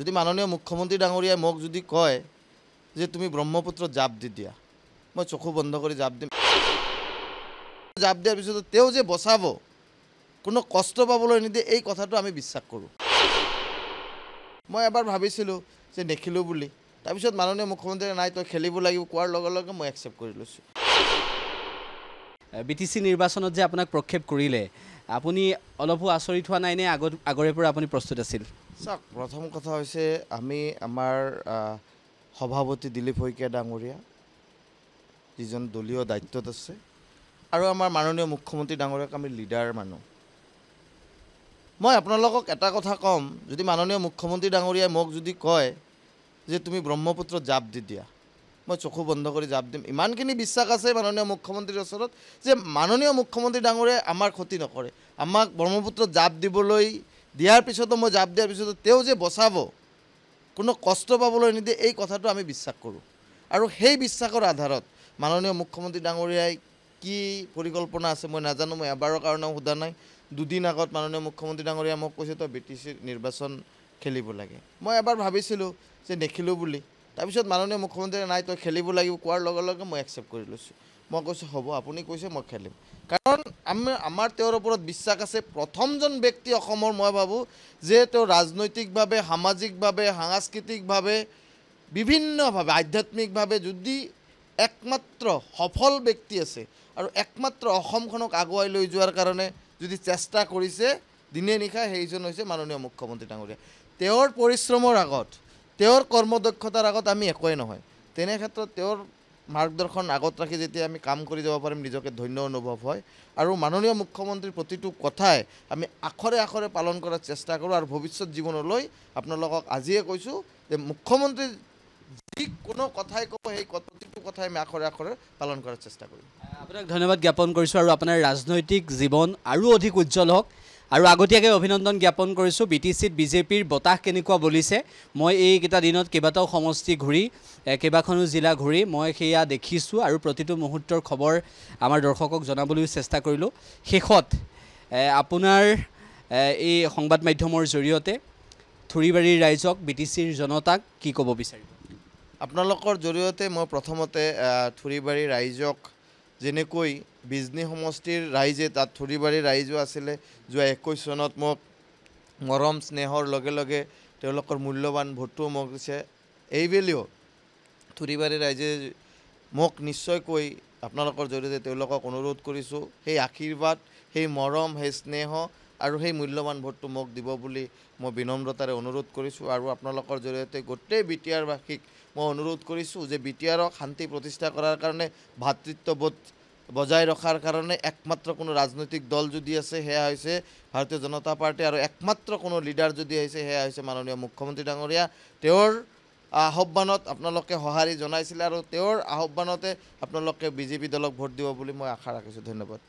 যদি মাননীয় মুখ্যমন্ত্ৰী ডাঙৰীয়াই মোক যদি কয় যে তুমি ব্ৰহ্মপুত্ৰত জাপ দি দিয়া, মই চকু বন্ধ কৰি জাপ দিম। জাপ দিয়াৰ পিছত তেওঁ যে বচাব, কোনো কষ্ট পাবলৈ নিদিয়ে, এই কথাটো আমি বিশ্বাস কৰোঁ। মই এবাৰ ভাবিছিলোঁ যে নেখেলোঁ বুলি, তাৰপিছত মাননীয় মুখ্যমন্ত্ৰীয়ে নাই তই খেলিব লাগিব কোৱাৰ লগে লগে মই একচেপ্ট কৰি লৈছোঁ। BTC নিৰ্বাচনত যে আপোনাক প্ৰক্ষেপ কৰিলে, আপুনি অলপো আচৰিত হোৱা নাই নে? আগৰে পৰা আপুনি প্ৰস্তুত আছিল? চাওক, প্ৰথম কথা হৈছে আমি আমাৰ সভাপতি দিলীপ শইকীয়া ডাঙৰীয়া, যিজন দলীয় দায়িত্বত আছে, আৰু আমাৰ মাননীয় মুখ্যমন্ত্ৰী ডাঙৰীয়াক আমি লিডাৰ মানুহ। মই আপোনালোকক এটা কথা ক'ম, যদি মাননীয় মুখ্যমন্ত্ৰী ডাঙৰীয়াই মোক যদি কয় যে তুমি ব্ৰহ্মপুত্ৰত জাপ দি দিয়া, মই চকু বন্ধ কৰি জাপ দিম। ইমানখিনি বিশ্বাস আছে মাননীয় মুখ্যমন্ত্ৰীৰ ওচৰত যে মাননীয় মুখ্যমন্ত্ৰী ডাঙৰীয়াই আমাৰ ক্ষতি নকৰে। আমাক ব্ৰহ্মপুত্ৰত জাপ দিবলৈ দিয়াৰ পিছতো, মই জাপ দিয়াৰ পিছতো তেওঁ যে বচাব, কোনো কষ্ট পাবলৈ নিদিয়ে, এই কথাটো আমি বিশ্বাস কৰোঁ। আৰু সেই বিশ্বাসৰ আধাৰত মাননীয় মুখ্যমন্ত্ৰী ডাঙৰীয়াই কি পৰিকল্পনা আছে মই নাজানো, মই এবাৰৰ কাৰণেও সোধা নাই। দুদিন আগত মাননীয় মুখ্যমন্ত্ৰী ডাঙৰীয়াই মোক কৈছে তই BTC নিৰ্বাচন খেলিব লাগে। মই এবাৰ ভাবিছিলোঁ যে নেখেলোঁ বুলি, তাৰপিছত মাননীয় মুখ্যমন্ত্ৰীয়ে নাই তই খেলিব লাগিব কোৱাৰ লগে লগে মই একচেপ্ট কৰি লৈছোঁ। মই কৈছোঁ হ'ব, আপুনি কৈছে মই খেলিম, কাৰণ আমাৰ তেওঁৰ ওপৰত বিশ্বাস আছে। প্ৰথমজন ব্যক্তি অসমৰ, মই ভাবোঁ যে তেওঁ ৰাজনৈতিকভাৱে, সামাজিকভাৱে, সাংস্কৃতিকভাৱে, বিভিন্নভাৱে, আধ্যাত্মিকভাৱে যদি একমাত্ৰ সফল ব্যক্তি আছে আৰু একমাত্ৰ অসমখনক আগুৱাই লৈ যোৱাৰ কাৰণে যদি চেষ্টা কৰিছে দিনে নিশাই, সেইজন হৈছে মাননীয় মুখ্যমন্ত্ৰী ডাঙৰীয়া। তেওঁৰ পৰিশ্ৰমৰ আগত, তেওঁৰ কৰ্মদক্ষতাৰ আগত আমি একোৱেই নহয়। তেনে ক্ষেত্ৰত তেওঁৰ মাৰ্গদৰ্শন আগত ৰাখি যেতিয়া আমি কাম কৰি যাব পাৰিম, নিজকে ধন্য অনুভৱ হয়। আৰু মাননীয় মুখ্যমন্ত্ৰীৰ প্ৰতিটো কথাই আমি আখৰে আখৰে পালন কৰাৰ চেষ্টা কৰোঁ। আৰু ভৱিষ্যত জীৱনলৈ আপোনালোকক আজিয়ে কৈছোঁ যে মুখ্যমন্ত্ৰী যিকোনো কথাই ক'ব, সেই প্ৰতিটো কথাই আমি আখৰে আখৰে পালন কৰাৰ চেষ্টা কৰিম। আপোনাক ধন্যবাদ জ্ঞাপন কৰিছোঁ আৰু আপোনাৰ ৰাজনৈতিক জীৱন আৰু অধিক উজ্জ্বল হওক। আৰু আগতীয়াকৈ অভিনন্দন জ্ঞাপন কৰিছোঁ। BTCত BJPৰ বতাহ কেনেকুৱা বলিছে, মই এইকেইটা দিনত কেইবাটাও সমষ্টি ঘূৰি, কেইবাখনো জিলা ঘূৰি মই সেয়া দেখিছোঁ আৰু প্ৰতিটো মুহূৰ্তৰ খবৰ আমাৰ দৰ্শকক জনাবলৈ চেষ্টা কৰিলোঁ। শেষত আপোনাৰ এই সংবাদ মাধ্যমৰ জৰিয়তে থুৰিবাৰীৰ ৰাইজক, BTCৰ জনতাক কি ক'ব বিচাৰিব? আপোনালোকৰ জৰিয়তে মই প্ৰথমতে থুৰিবাৰী ৰাইজক, যেনেকৈ বিজনী সমষ্টিৰ ৰাইজে, তাত থুৰিবাৰীৰ ৰাইজো আছিলে, যোৱা 21 চনত মোক মৰম স্নেহৰ লগে লগে তেওঁলোকৰ মূল্যৱান ভোটটো মোক দিছে, এইবেলিও থুৰিবাৰীৰ ৰাইজে মোক নিশ্চয়কৈ আপোনালোকৰ জৰিয়তে তেওঁলোকক অনুৰোধ কৰিছোঁ, সেই আশীৰ্বাদ, সেই মৰম, সেই স্নেহ আৰু সেই মূল্যৱান ভোটটো মোক দিব বুলি মই বিনম্ৰতাৰে অনুৰোধ কৰিছোঁ। আৰু আপোনালোকৰ জৰিয়তে গোটেই BTRবাসীক মই অনুৰোধ কৰিছোঁ যে BTRক শান্তি প্ৰতিষ্ঠা কৰাৰ কাৰণে, ভাতৃত্ববোধ বজাই ৰখাৰ কাৰণে একমাত্ৰ কোনো ৰাজনৈতিক দল যদি আছে সেয়া হৈছে ভাৰতীয় জনতা পাৰ্টি, আৰু একমাত্ৰ কোনো লিডাৰ যদি আহিছে সেয়া হৈছে মাননীয় মুখ্যমন্ত্ৰী ডাঙৰীয়া। তেওঁৰ আহ্বানত আপোনালোকে সঁহাৰি জনাইছিলে আৰু তেওঁৰ আহ্বানতে আপোনালোকে BJP দলক ভোট দিব বুলি মই আশা ৰাখিছোঁ। ধন্যবাদ।